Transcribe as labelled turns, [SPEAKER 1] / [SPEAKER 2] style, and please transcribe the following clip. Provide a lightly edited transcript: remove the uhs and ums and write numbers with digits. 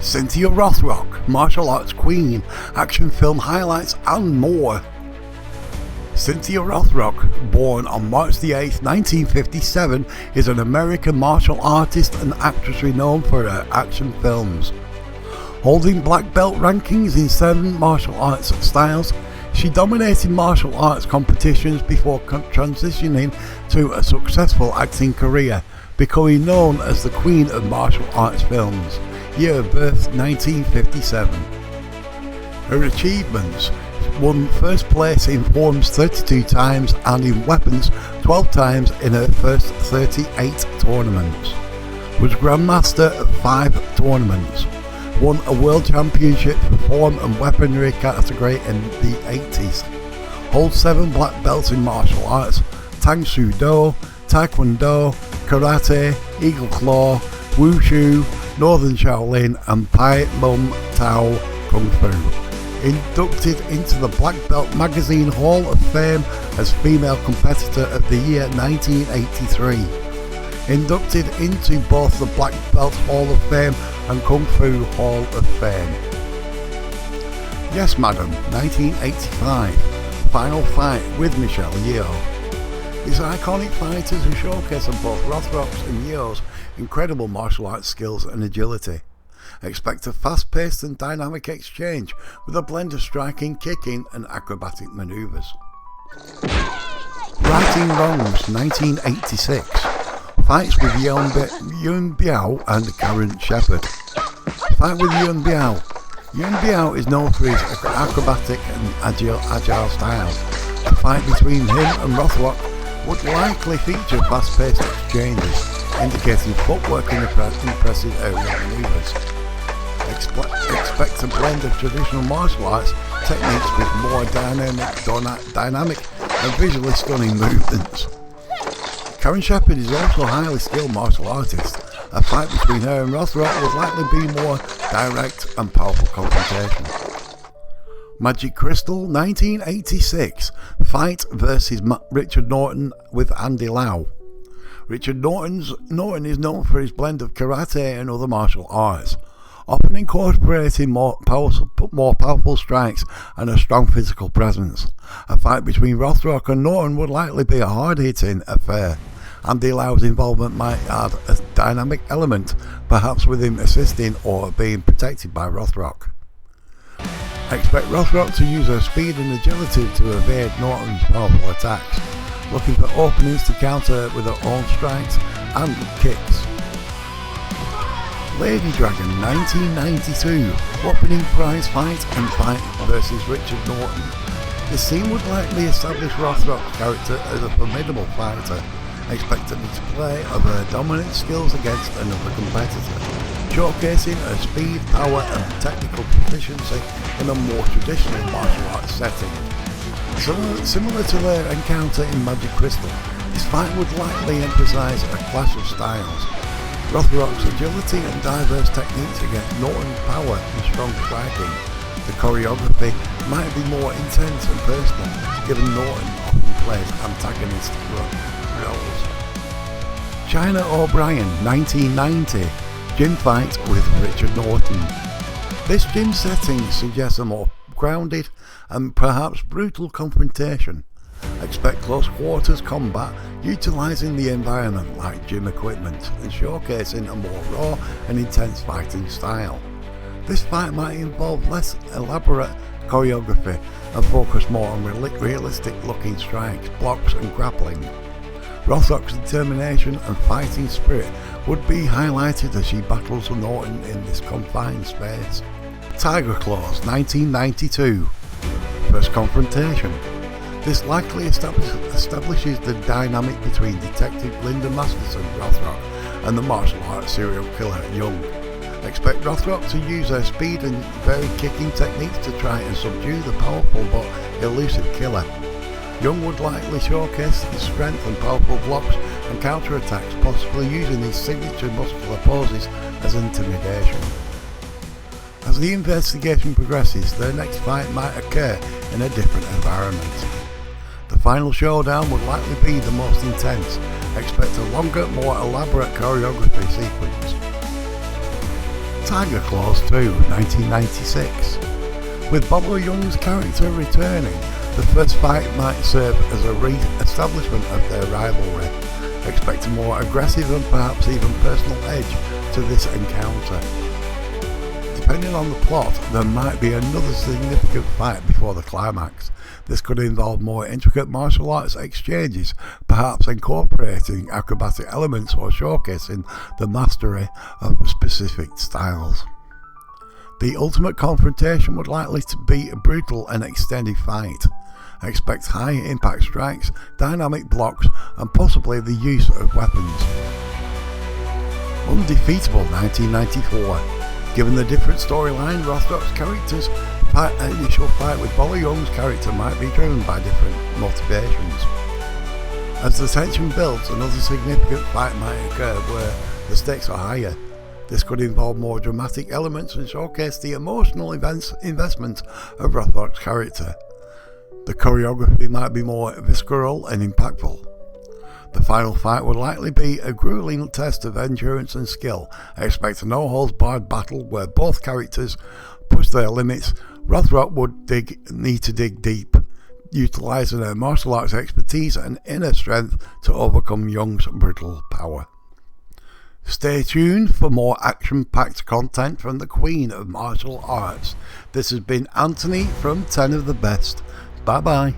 [SPEAKER 1] Cynthia Rothrock, martial arts queen, action film highlights and more. Cynthia Rothrock, born on March the 8th, 1957, is an American martial artist and actress renowned for her action films. Holding black belt rankings in 7 martial arts styles, she dominated martial arts competitions before transitioning to a successful acting career, becoming known as the Queen of Martial Arts Films. Year of birth 1957. Her achievements: won first place in forms 32 times and in weapons 12 times in her first 38 tournaments. Was Grandmaster of 5 tournaments. Won a World Championship for form and weaponry category in the 80s. Holds 7 black belts in martial arts: Tang Soo Do, Taekwondo, Karate, Eagle Claw, Wushu, Northern Shaolin and Pai Lum Tao Kung Fu. Inducted into the Black Belt Magazine Hall of Fame as Female Competitor of the Year 1983. Inducted into both the Black Belt Hall of Fame and Kung Fu Hall of Fame. Yes Madam, 1985. Final fight with Michelle Yeoh. These are iconic fighters who showcase on both Rothrock's and Yeoh's incredible martial arts skills and agility. Expect a fast-paced and dynamic exchange with a blend of striking, kicking and acrobatic manoeuvres. Righting Wrongs, 1986. Fights with Yuen Biao and Karen Sheperd. Fight with Yuen Biao. Yuen Biao is known for his acrobatic and agile style. A fight between him and Rothrock would likely feature fast-paced exchanges, indicating footwork and impressive aerial manoeuvres. Expect a blend of traditional martial arts techniques with more dynamic and visually stunning movements. Karen Sheperd is also a highly skilled martial artist. A fight between her and Rothrock would likely be more direct and powerful confrontation. Magic Crystal, 1986. Fight versus Richard Norton with Andy Lau. Richard Norton is known for his blend of karate and other martial arts, often incorporating more powerful strikes and a strong physical presence. A fight between Rothrock and Norton would likely be a hard-hitting affair. Andy Lau's involvement might add a dynamic element, perhaps with him assisting or being protected by Rothrock. Expect Rothrock to use her speed and agility to evade Norton's powerful attacks, looking for openings to counter with her own strikes and kicks. Lady Dragon, 1992. Opening prize fight and fight versus Richard Norton. This scene would likely establish Rothrock's character as a formidable fighter, expect a display of her dominant skills against another competitor, showcasing her speed, power and technical proficiency in a more traditional martial arts setting. Similar to their encounter in Magic Crystal, this fight would likely emphasise a clash of styles. Rothrock's agility and diverse techniques against Norton's power and strong striking. The choreography might be more intense and personal, given Norton often plays antagonist roles. China O'Brien, 1990. Gym fight with Richard Norton. This gym setting suggests a more grounded and perhaps brutal confrontation. Expect close quarters combat utilising the environment like gym equipment and showcasing a more raw and intense fighting style. This fight might involve less elaborate choreography and focus more on realistic looking strikes, blocks and grappling. Rothrock's determination and fighting spirit would be highlighted as she battles Norton in this confined space. Tiger Claws, 1992. First confrontation. This likely establishes the dynamic between Detective Linda Masterson Rothrock and the martial arts serial killer Yeung. Expect Rothrock to use her speed and varied kicking techniques to try and subdue the powerful but elusive killer. Yeung would likely showcase his strength and powerful blocks and counterattacks, possibly using his signature muscular poses as intimidation. As the investigation progresses, their next fight might occur in a different environment. The final showdown would likely be the most intense. Expect a longer, more elaborate choreography sequence. Tiger Claws 2, 1996. With Bolo Yeung's character returning, the first fight might serve as a re-establishment of their rivalry. Expect a more aggressive and perhaps even personal edge to this encounter. Depending on the plot, there might be another significant fight before the climax. This could involve more intricate martial arts exchanges, perhaps incorporating acrobatic elements or showcasing the mastery of specific styles. The ultimate confrontation would likely to be a brutal and extended fight. Expect high impact strikes, dynamic blocks, and possibly the use of weapons. Undefeatable 1994. Given the different storyline, Rothrock's character's initial fight with Bolo Yeung's character might be driven by different motivations. As the tension builds, another significant fight might occur where the stakes are higher. This could involve more dramatic elements and showcase the emotional investment of Rothrock's character. The choreography might be more visceral and impactful. The final fight will likely be a grueling test of endurance and skill. Expect a no-holds-barred battle where both characters push their limits. Rothrock would need to dig deep, utilising her martial arts expertise and inner strength to overcome Yeung's brutal power. Stay tuned for more action-packed content from the Queen of Martial Arts. This has been Anthony from 10 of the Best. Bye bye.